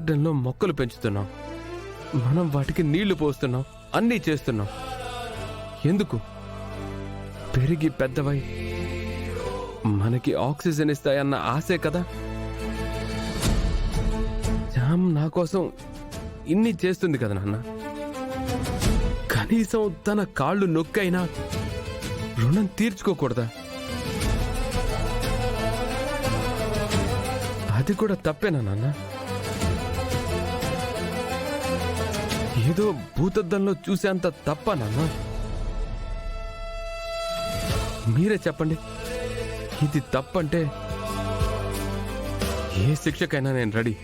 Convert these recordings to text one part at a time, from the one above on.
గార్డెన్లో మొక్కలు పెంచుతున్నాం, మనం వాటికి నీళ్లు పోస్తున్నాం, అన్నీ చేస్తున్నాం. ఎందుకు? పెరిగి పెద్దవై మనకి ఆక్సిజన్ ఇస్తాయన్న ఆశే కదా. జామ్ నా కోసం ఇన్ని చేస్తుంది కదా నాన్న. కనీసం తన కాళ్ళు నొక్కైనా రుణం తీర్చుకోకూడదా? అది కూడా తప్పేనా నాన్న? ఏదో భూతద్దంలో చూసేంత తప్ప నాన్న? మీరే చెప్పండి. ఇది తప్పంటే ఏ శిక్షకైనా నేను రెడీ.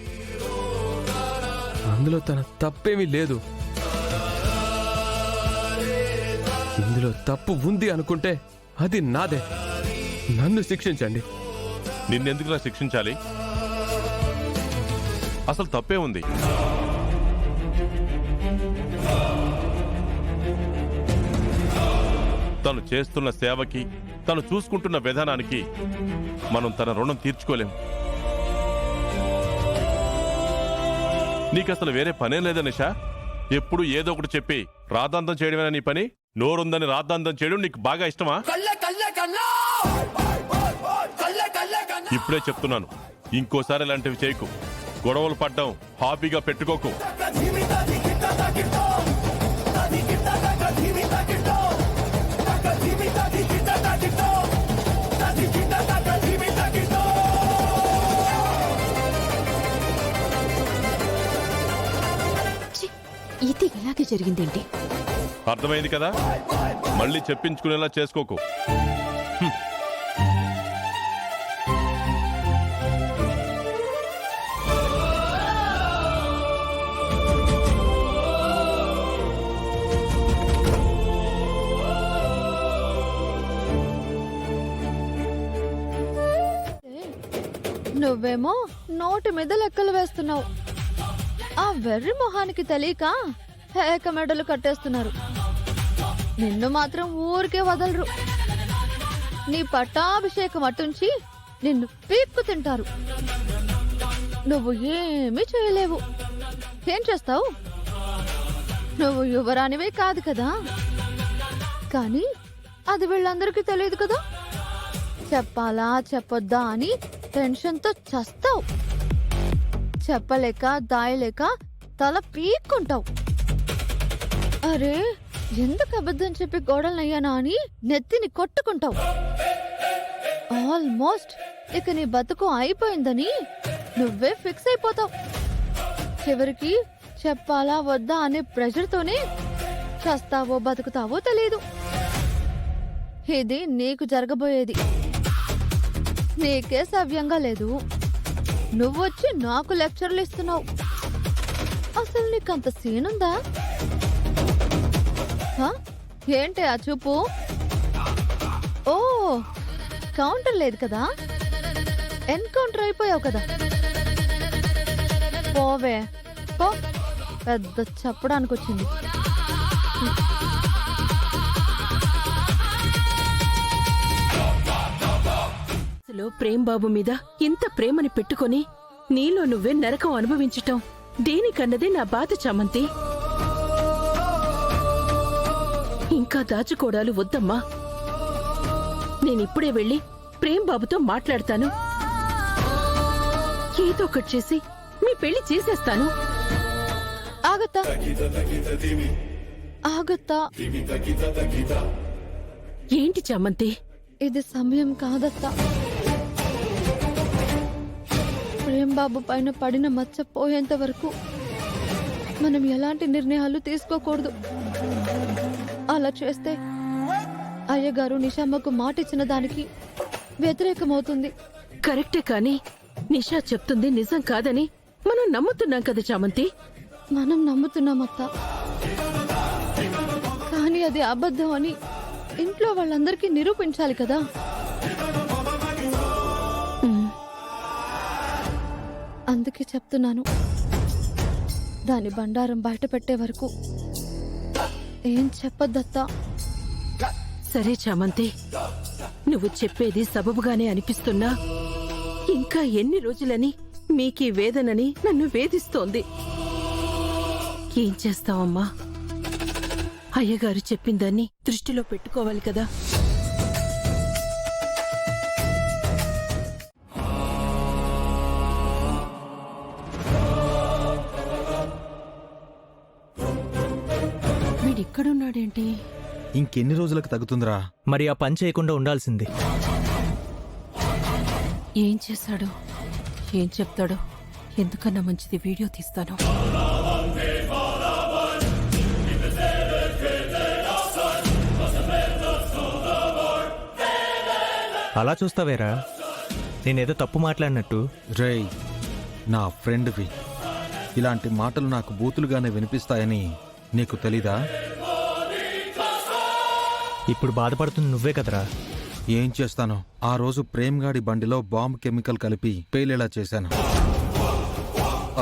అందులో తన తప్పేమీ లేదు. ఇందులో తప్పు ఉంది అనుకుంటే అది నాదే. నన్ను శిక్షించండి. నిన్నెందుకులా శిక్షించాలి? అసలు తప్పే ఉంది. తను చేస్తున్న సేవకి, తను చూసుకుంటున్న విధానానికి మనం తన రుణం తీర్చుకోలేం. నీకసలు వేరే పనేం లేదా నిషా? ఎప్పుడు ఏదో ఒకటి చెప్పి రాద్ధాంతం చేయడమేనా నీ పని? నోరుందని రాద్ధాంతం చేయడం నీకు బాగా ఇష్టమా? ఇప్పుడే చెప్తున్నాను, ఇంకోసారి ఇలాంటివి చేయకు. గొడవలు పడ్డం హాబీగా పెట్టుకోకు. ఇది ఇలాగే జరిగిందేంటి? అర్థమైంది కదా? మళ్ళీ చెప్పించుకునేలా చేసుకోకు. నువ్వేమో నోటి మీద లెక్కలు వేస్తున్నావు. ఆ వెర్రి మొహానికి తెలియక హేక మెడలు కట్టేస్తున్నారు. నిన్ను మాత్రం ఊరికే వదలరు. నీ పట్టాభిషేకం అటుంచి నిన్ను పీక్కు తింటారు. నువ్వు ఏమీ చేయలేవు. ఏం చేస్తావు? నువ్వు యువరానివే కాదు కదా. కానీ అది వీళ్ళందరికీ తెలియదు కదా. చెప్పాలా చెప్పొద్దా అని టెన్షన్తో చస్తావు. చెప్పలేక దాయలేక తల పీక్కుంటావు. అరే ఎందుకు అబద్ధం చెప్పి గోడలనయ్యానా అని నెత్తిని కొట్టుకుంటావు. ఆల్మోస్ట్ ఇక నీ బతుకు అయిపోయిందని నువ్వే ఫిక్స్ అయిపోతావు. చివరికి చెప్పాలా వద్దా అనే ప్రెషర్తోనే చస్తావో బతుకుతావో తెలీదు. ఇది నీకు జరగబోయేది. నీకే సవ్యంగా లేదు. నువ్వొచ్చి నాకు లెక్చర్లు ఇస్తున్నావు. అసలు నీకంత సీనుందా? ఏంటి ఆ చూపు? ఓ కౌంటర్ లేదు కదా. ఎన్కౌంటర్ అయిపోయావు కదా. పోవే పో. పెద్ద చెప్పడానికి వచ్చింది. ప్రేమ్ బాబు మీద ఇంత ప్రేమని పెట్టుకొని నీలో నువ్వే నరకం అనుభవించటం దేనికన్నదే నా బాధ చామంతి. ఇంకా దాచుకోవడాలు వద్దమ్మా. నేనిప్పుడే వెళ్ళి ప్రేమ్ బాబుతో మాట్లాడతాను. ఏదో ఒకటి చేసి మీ పెళ్లి చేసేస్తాను. ఆగత్తా ఆగత్తా. ఏంటి చామంతి? ఇది సమయం కాదత్తా. ప్రేమ్ బాబు పైన పడిన మచ్చ పోయేంత వరకు మనం ఎలాంటి నిర్ణయాలు తీసుకోకూడదు. అలా చేస్తే అయ్యగారు నిషామ్మకు మాటిచ్చిన దానికి వ్యతిరేకమవుతుంది. కరెక్టే, కానీ నిషా చెప్తుంది నిజం కాదని మనం నమ్ముతున్నాం కదా చామంతి. మనం నమ్ముతున్నామత్తా, కానీ అది అబద్ధం అని ఇంట్లో వాళ్ళందరికీ నిరూపించాలి కదా. అందుకే చెప్తున్నాను, దాని బండారం బయట పెట్టే వరకు ఏం చెప్పొద్దత్తా. సరే చామంతి, నువ్వు చెప్పేది సబబుగానే అనిపిస్తున్నా ఇంకా ఎన్ని రోజులని మీకీ వేదనని నన్ను వేధిస్తోంది. ఏం చేస్తావమ్మా? అయ్యగారు చెప్పిందాన్ని దృష్టిలో పెట్టుకోవాలి కదా. వీడిక్కడున్నాడేంటి? ఇంకెన్ని రోజులకు తగ్గుతుందిరా? మరి ఆ పని చేయకుండా ఉండాల్సింది. ఏం చేశాడో, ఏం చెప్తాడో, ఎందుకన్నా మంచిది వీడియో తీస్తాను. అలా చూస్తావేరా, నేనేదో తప్పు మాట్లాడినట్టు. రేయ్, నా ఫ్రెండ్వి. ఇలాంటి మాటలు నాకు బూతులుగానే వినిపిస్తాయని నీకు తెలీదా? ఇప్పుడు బాధపడుతుంది నువ్వే కదరా. ఏం చేస్తాను? ఆ రోజు ప్రేమ్గాడి బండిలో బాంబ్ కెమికల్ కలిపి పేలేలా చేశాను.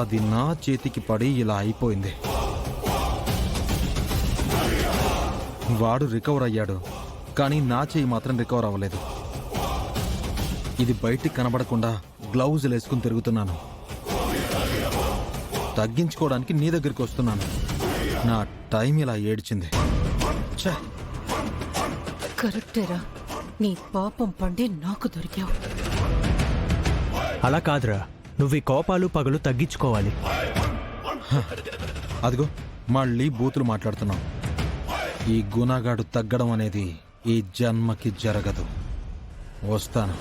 అది నా చేతికి పడి ఇలా అయిపోయింది. వాడు రికవర్ అయ్యాడు, కానీ నా చేయి మాత్రం రికవర్ అవ్వలేదు. ఇది బయటికి కనబడకుండా గ్లౌజులు వేసుకుని తిరుగుతున్నాను. తగ్గించుకోవడానికి నీ దగ్గరికి వస్తున్నాను. నా టైం ఇలా ఏడ్చింది. ఛే! కరెక్టేరా, నీ పాపం పండి నాకు దొరికావు. అలా కాదురా, నువ్వు ఈ కోపాలు పగలు తగ్గించుకోవాలి. అదిగో మళ్ళీ బూతులు మాట్లాడుతున్నావు. ఈ గుణగాడు తగ్గడం అనేది ఈ జన్మకి జరగదు. వస్తాను.